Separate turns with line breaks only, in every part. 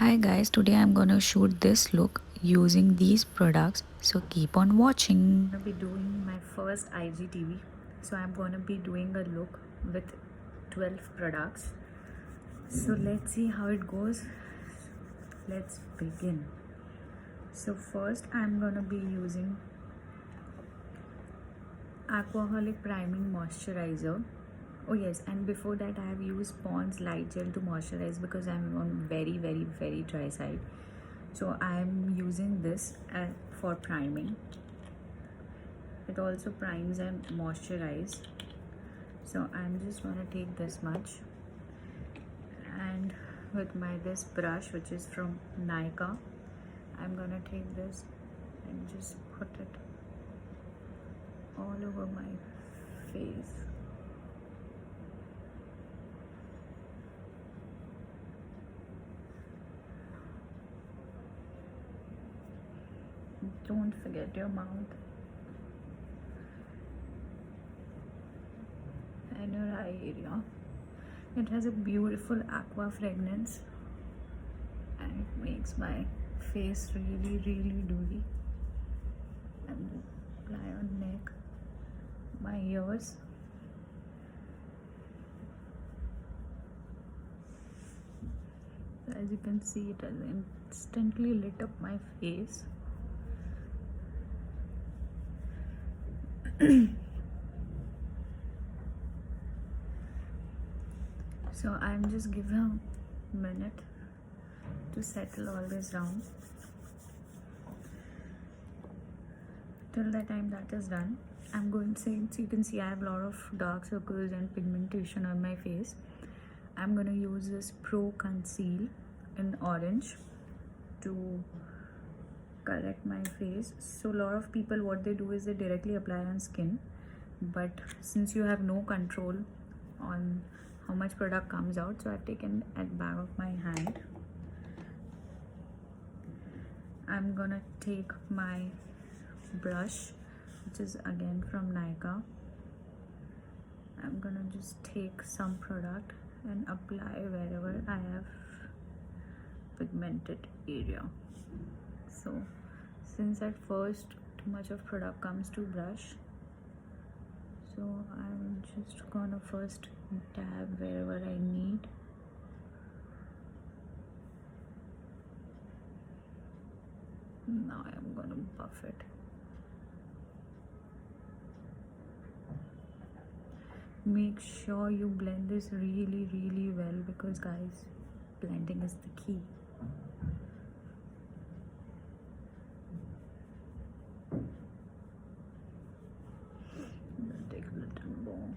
Hi guys, today I'm gonna shoot this look using these products, so keep on watching. I'm gonna be doing my first IGTV, so I'm gonna be doing a look with 12 products. So let's see how it goes. Let's begin. So first I'm gonna be using Aquaholic Priming Moisturizer. Oh yes, and before that I have used Pond's Light Gel to moisturize because I'm on very dry side. So I'm using this for priming. It also primes and moisturizes. So I'm just gonna take this much, and with my this brush, which is from Nykaa, I'm gonna take this and just put it all over my face. Don't forget your mouth and your eye area. It has a beautiful aqua fragrance and it makes my face really dewy. And apply on neck, my ears, as you can see, it has instantly lit up my face. So I'm just giving a minute to settle all this down. Till the time that is done, I'm going to say, so you can see I have a lot of dark circles and pigmentation on my face. I'm going to use this Pro Conceal in orange to correct my face. So a lot of people, what they do is they directly apply on skin, but since you have no control on how much product comes out, so I've taken at back of my hand. I'm gonna take my brush, which is again from Nykaa. I'm gonna just take some product and apply wherever I have pigmented area. So since at first too much of product comes to brush, so I'm just gonna first dab wherever I need. Now I'm gonna buff it. Make sure you blend this really well, because guys, blending is the key. Take a little more.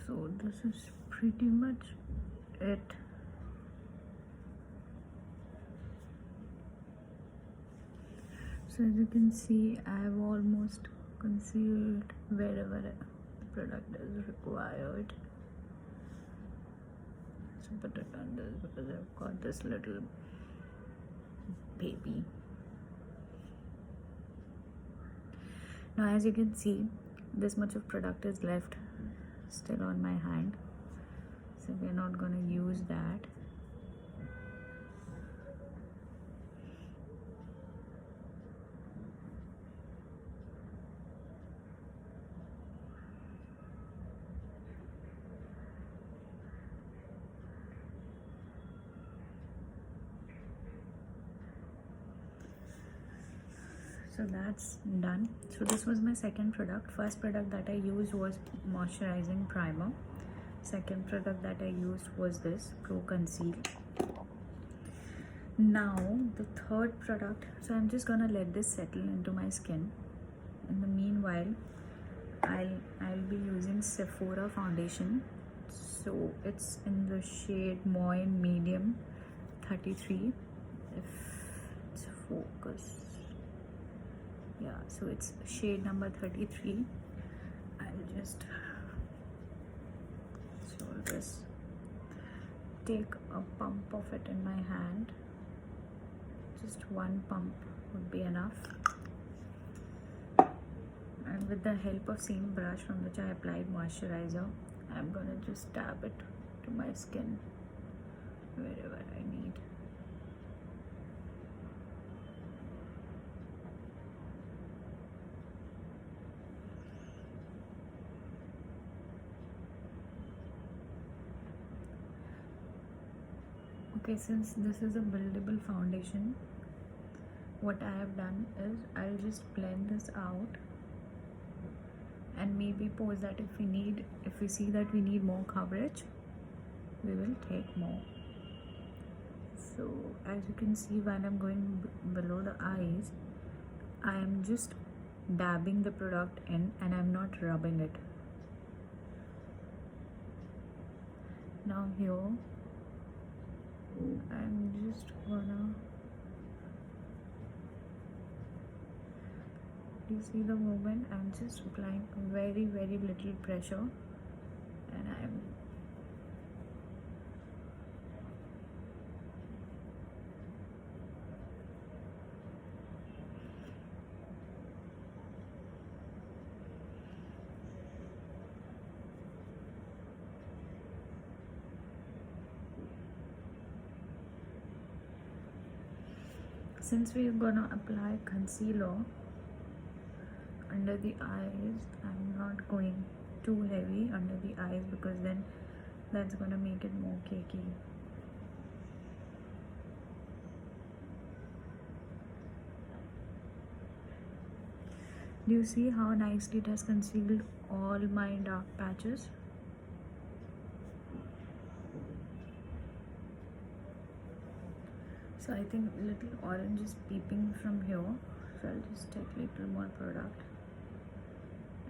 So this is pretty much it. So as you can see, I have almost concealed wherever the product is required. So put it on this because I've got this little baby. Now as you can see, this much of product is left still on my hand, so we're not going to use that. So that's done. So this was my second product. First product that I used was moisturizing primer. Second product that I used was this Pro Conceal. Now the third product, so I'm just gonna let this settle into my skin. In the meanwhile, I'll be using Sephora foundation. So it's in the shade Moin Medium 33. If it's focus, yeah, so it's shade number 33. I'll just this, take a pump of it in my hand. Just one pump would be enough. And with the help of same brush from which I applied moisturizer, I'm gonna just dab it to my skin wherever I need. Okay, since this is a buildable foundation, what I have done is I'll just blend this out and maybe pose that if we see that we need more coverage, we will take more. So as you can see, while I'm going below the eyes, I am just dabbing the product in and I'm not rubbing it. Now here, I'm just gonna, you see the movement? I'm just applying very little pressure, and I'm since we're gonna apply concealer under the eyes, I'm not going too heavy under the eyes because then that's gonna make it more cakey. Do you see how nicely it has concealed all my dark patches? So I think little orange is peeping from here, so I'll just take a little more product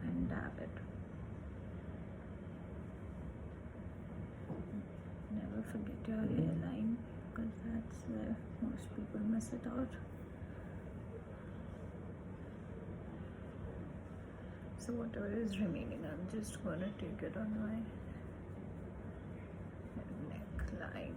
and dab it. Never forget your hairline because that's where most people miss it out. So whatever is remaining, I'm just gonna take it on my neckline.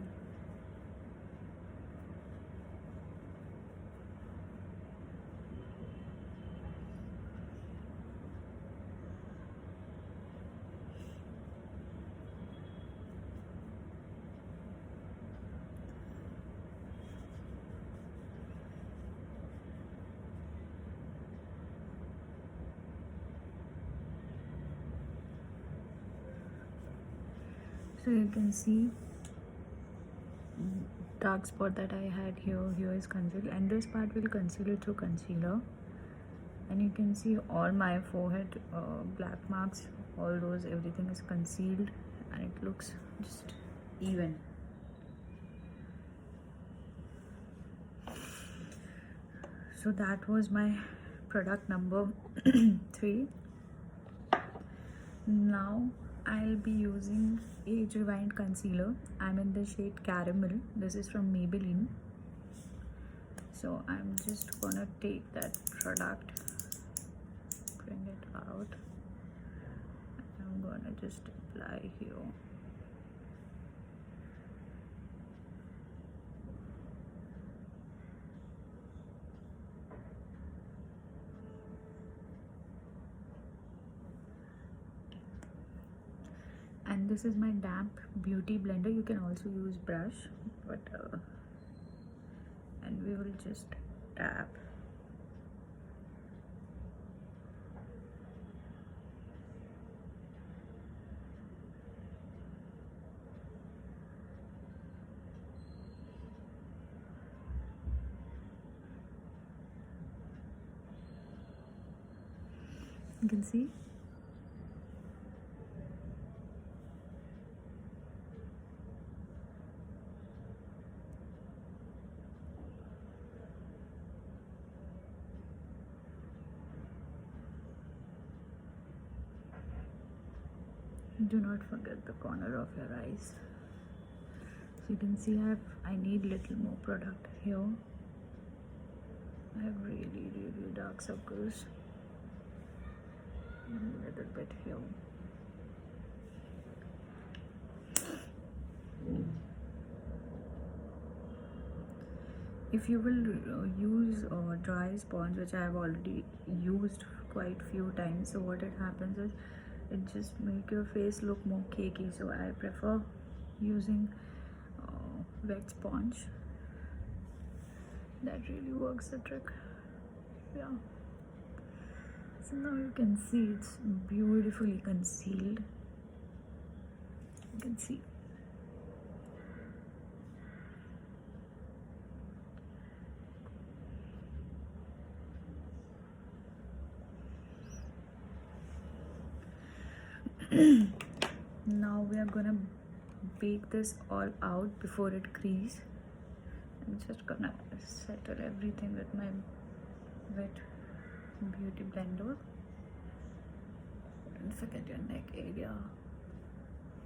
So you can see dark spot that I had here is concealed, and this part will conceal it through concealer. And you can see all my forehead black marks, all those, everything is concealed and it looks just even. So that was my product number 3. Now I'll be using Age Rewind Concealer. I'm in the shade Caramel. This is from Maybelline. So I'm just gonna take that product, bring it out, and I'm gonna just apply here. And this is my damp beauty blender. You can also use brush, but and we will just tap. You can see. Do not forget the corner of your eyes. So you can see I need little more product here. I have really dark circles. And a little bit here. If you will use dry sponge, which I have already used quite few times, so what it happens is it just make your face look more cakey. So I prefer using wet sponge. That really works the trick. Yeah. So now you can see it's beautifully concealed. You can see. Now we are gonna bake this all out before it creases. I'm just gonna settle everything with my wet beauty blender. Don't forget your neck area,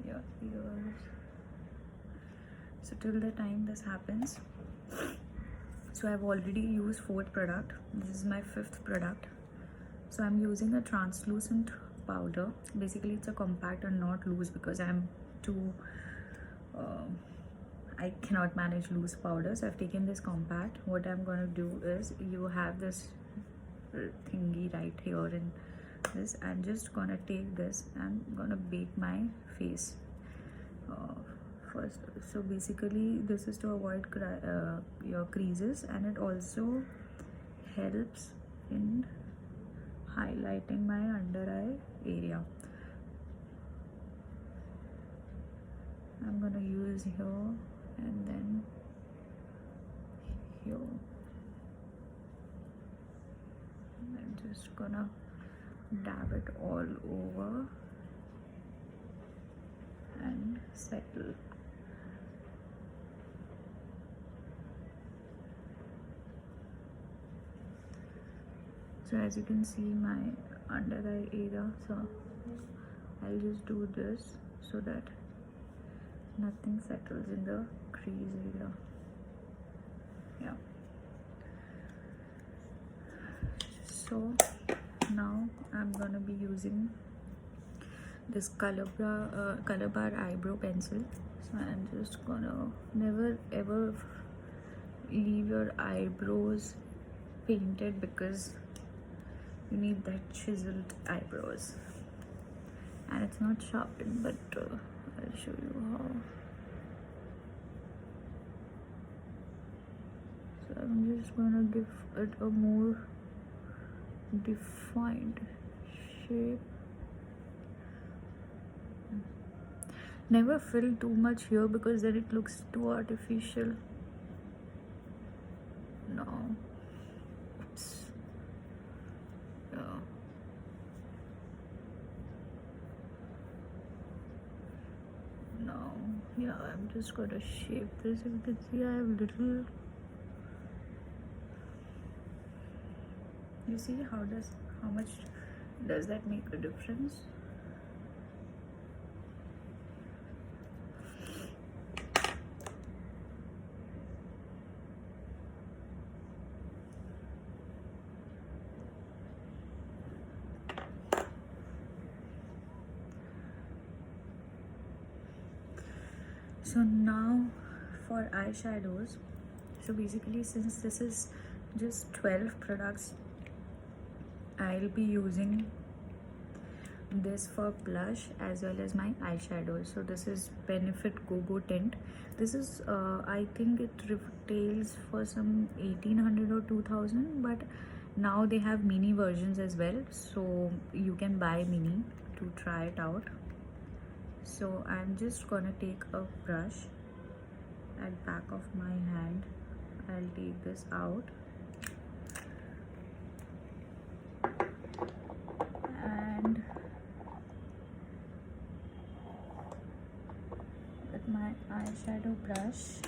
your ears. So till the time this happens, so I've already used 4th product. This is my 5th product. So I'm using a translucent powder. Basically it's a compact and not loose because I'm too I cannot manage loose powder, so I've taken this compact. What I'm gonna do is, you have this thingy right here in this. I'm just gonna take this and gonna bake my face first. So basically this is to avoid your creases, and it also helps in highlighting my under eye area. I'm gonna use here and then here. I'm just gonna dab it all over and settle. So as you can see my under eye area, so I'll just do this so that nothing settles in the crease area. Yeah. So now I'm gonna be using this color bar eyebrow pencil. So I'm just gonna, never ever leave your eyebrows painted because you need that chiseled eyebrows, and it's not sharpened, but I'll show you how. So I'm just gonna give it a more defined shape. Never fill too much here because then it looks too artificial. No. Yeah. No. Yeah, I'm just gonna shape this. You can see I have little. You see how much does that make a difference? So now for eyeshadows, so basically since this is just 12 products, I'll be using this for blush as well as my eyeshadow. So this is Benefit Go-Go Tint. This is I think it retails for some 1800 or 2000, but now they have mini versions as well, so you can buy mini to try it out. So I'm just gonna take a brush at back of my hand. I'll take this out eyeshadow brush.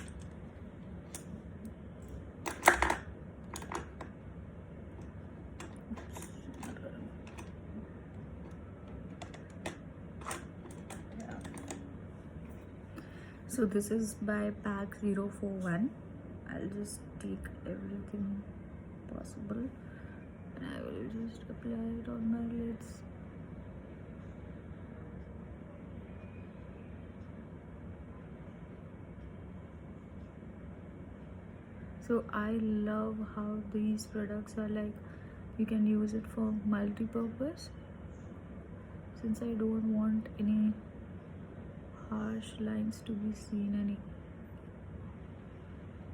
So this is by pack 041. I'll just take everything possible and I will just apply it on my lids. So I love how these products are like, you can use it for multi-purpose. Since I don't want any harsh lines to be seen,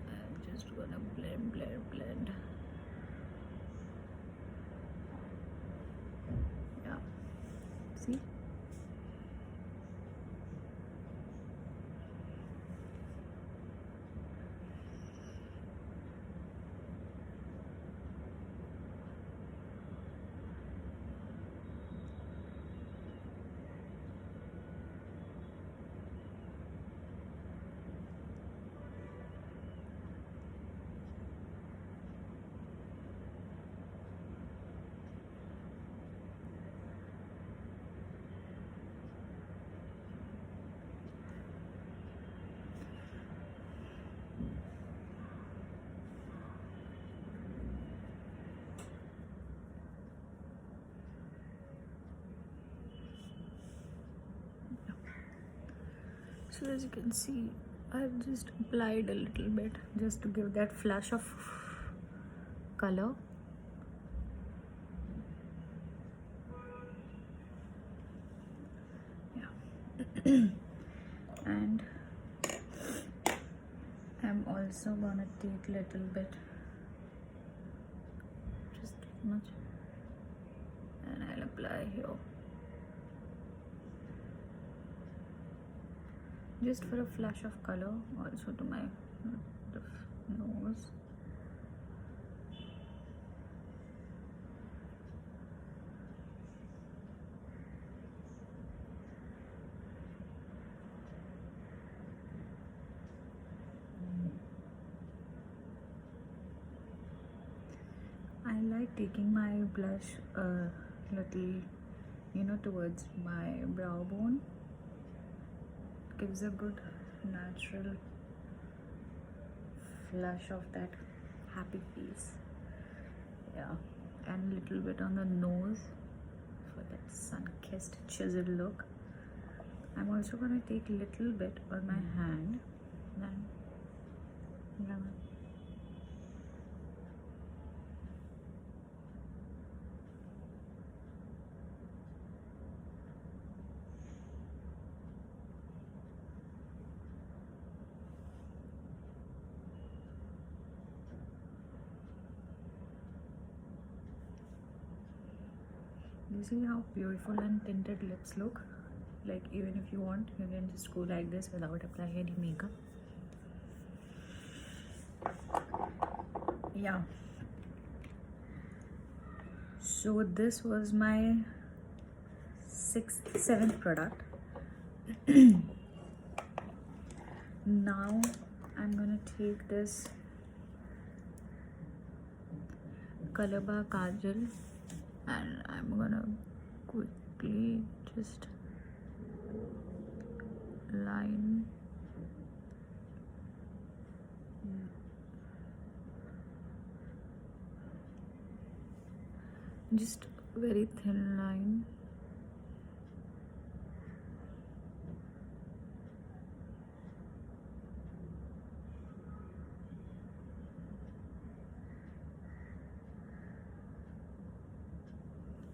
I'm just gonna blend. Yeah, see? So as you can see, I've just applied a little bit just to give that flash of color. Yeah. And I'm also gonna take little bit, just too much, and I'll apply here. Just for a flash of color, also to my nose. I like taking my blush a little, towards my brow bone. Gives a good natural flush of that happy face. Yeah, and a little bit on the nose for that sun-kissed chiseled look. I'm also gonna take a little bit on my hand. Then, yeah. You see how beautiful and tinted lips look? Like, even if you want, you can just go like this without applying any makeup. Yeah. So this was my 7th product. Now I'm gonna take this Color Bar Kajal and I'm gonna quickly just line just very thin line.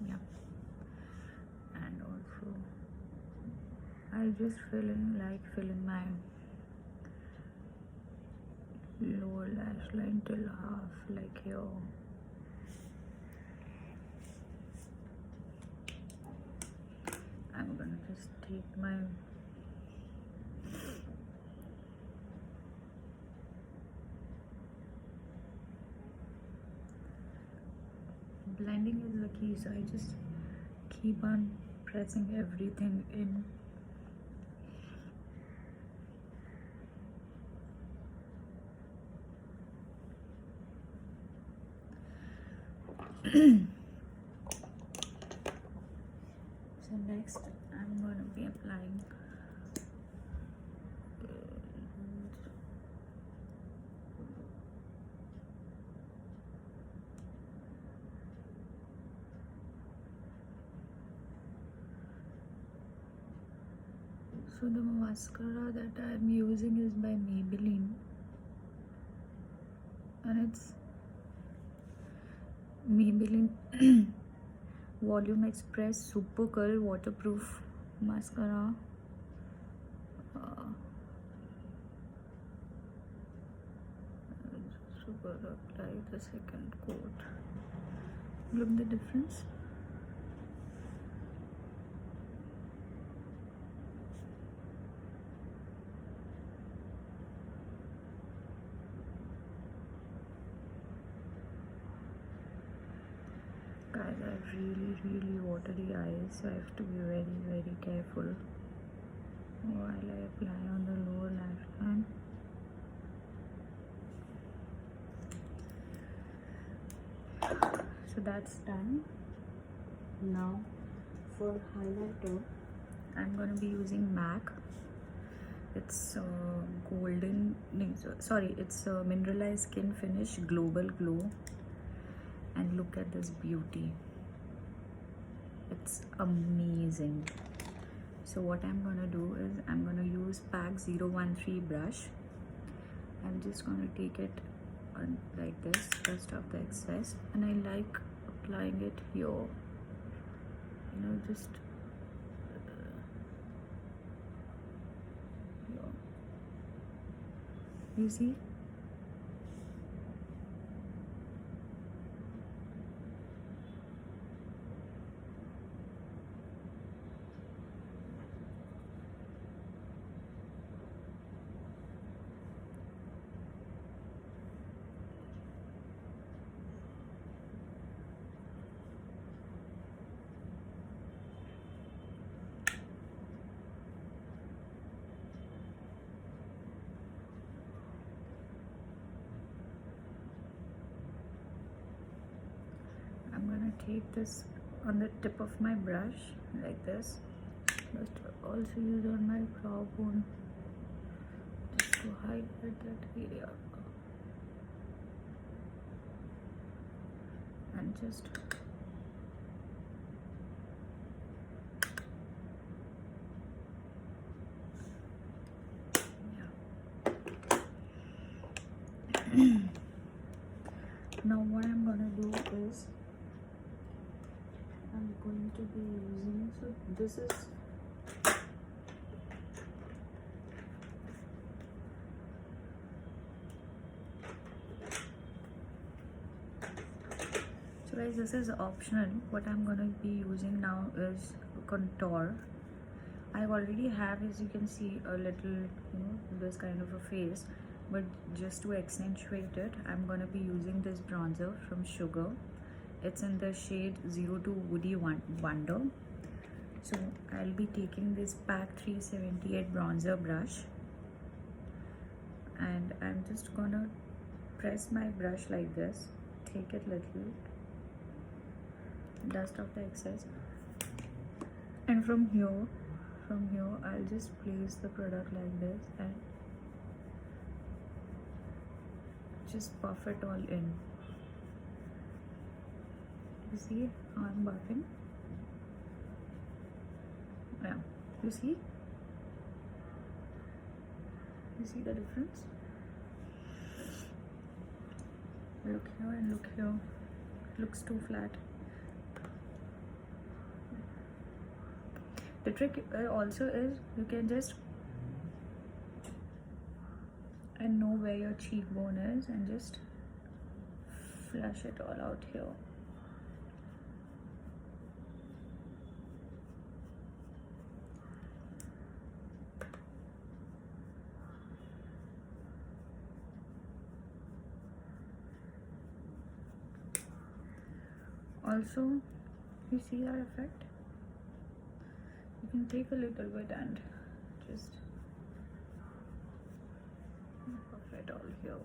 Yeah, and also I just filling my lower lash line till half, like here. I'm gonna just take my blending is the key, so I just keep on pressing everything in. So next I'm going to be applying so the mascara that I'm using is by Maybelline, and it's Maybelline Volume Express Super Curl Waterproof Mascara. Super apply the second coat. Look the difference. Guys, I have really watery eyes, so I have to be very careful while I apply on the lower lash line. So that's done. Now for highlighter, I'm going to be using MAC. It's golden, no, sorry, it's mineralized skin finish global glow. And look at this beauty, it's amazing. So what I'm gonna do is I'm gonna use pack 013 brush. I'm just gonna take it on like this, dust off the excess, and I like applying it here, you know, just here. You see? I'm gonna take this on the tip of my brush like this, but also use on my brow bone just to highlight that area, and just now what I'm gonna do is I'm going to be using, so this is so guys, this is optional. What I'm gonna be using now is contour. I already have, as you can see, a little, you know, this kind of a face, but just to accentuate it, I'm gonna be using this bronzer from Sugar. It's in the shade 02 Woody Wonder. So I'll be taking this pack 378 bronzer brush, and I'm just gonna press my brush like this, take it little, dust off the excess, and from here I'll just place the product like this and just buff it all in. You see how I'm buffing? Yeah, you see? You see the difference? Look here and look here. It looks too flat. The trick also is you can just know where your cheekbone is and just flush it all out here. Also, you see that effect? You can take a little bit and just buff it all here.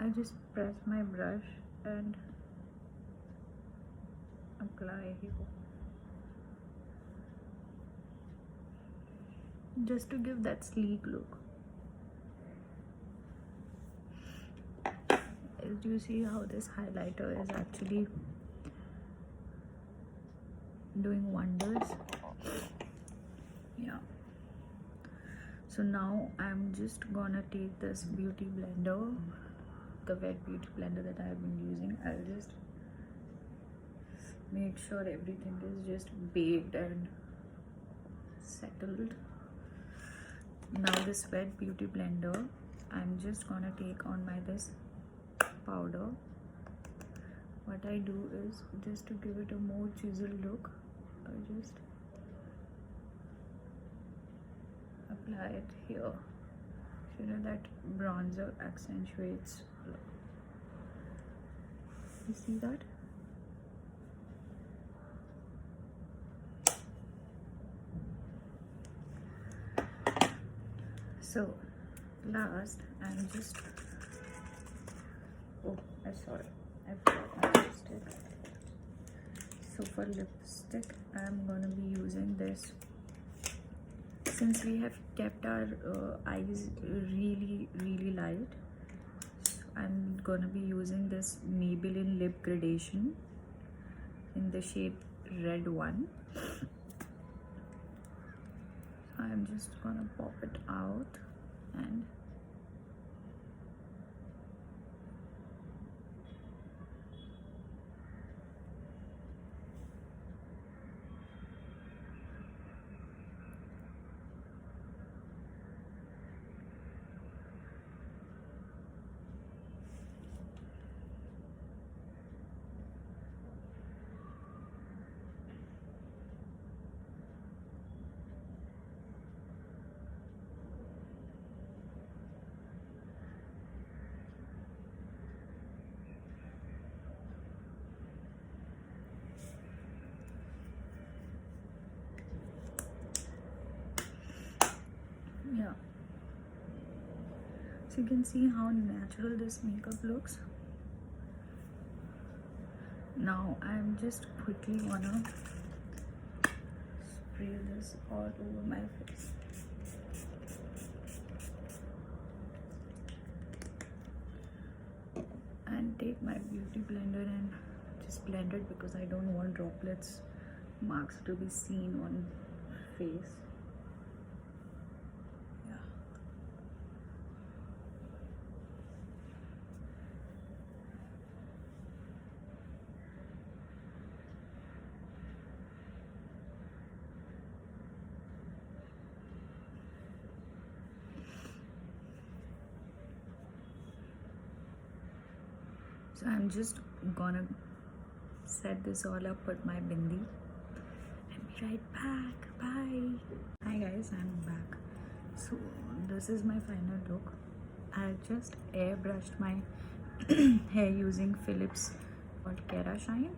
I just press my brush and apply here, just to give that sleek look. Do you see how this highlighter is actually doing wonders? Yeah. So now I'm just gonna take this beauty blender, the wet beauty blender that I've been using. I'll just make sure everything is just baked and settled. Now this wet beauty blender, I'm just gonna take on my this powder. What I do is, just to give it a more chiseled look, I just apply it here. So, you know, that bronzer accentuates. You see that? So last, I'm just, oh, I'm sorry, I forgot my lipstick. So for lipstick, I'm gonna be using this. Since we have kept our eyes really light, so I'm gonna be using this Maybelline lip gradation in the shade red 1. So I'm just gonna pop it out and yeah. So you can see how natural this makeup looks. Now I'm just quickly gonna spray this all over my face. And take my beauty blender and just blend it, because I don't want droplets marks to be seen on face. Yeah. So I'm just gonna set this all up with my bindi and be right back. Bye. Hi guys, I'm back. So this is my final look. I just airbrushed my hair using Philips called Kera Shine,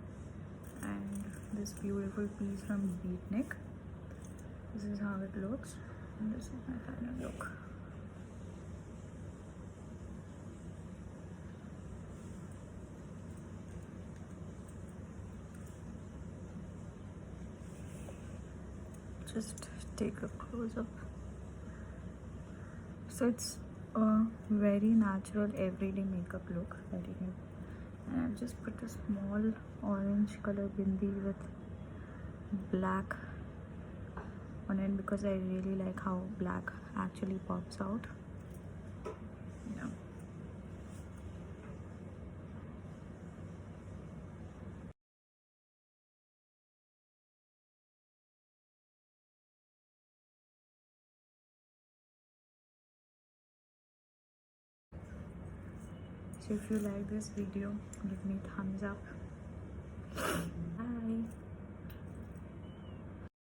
and this beautiful piece from Beatnik. This is how it looks, and this is my final look. Just take a close up. So it's a very natural everyday makeup look that you can. And I've just put a small orange color bindi with black on it, because I really like how black actually pops out. Yeah. So if you like this video, give me thumbs up. Bye.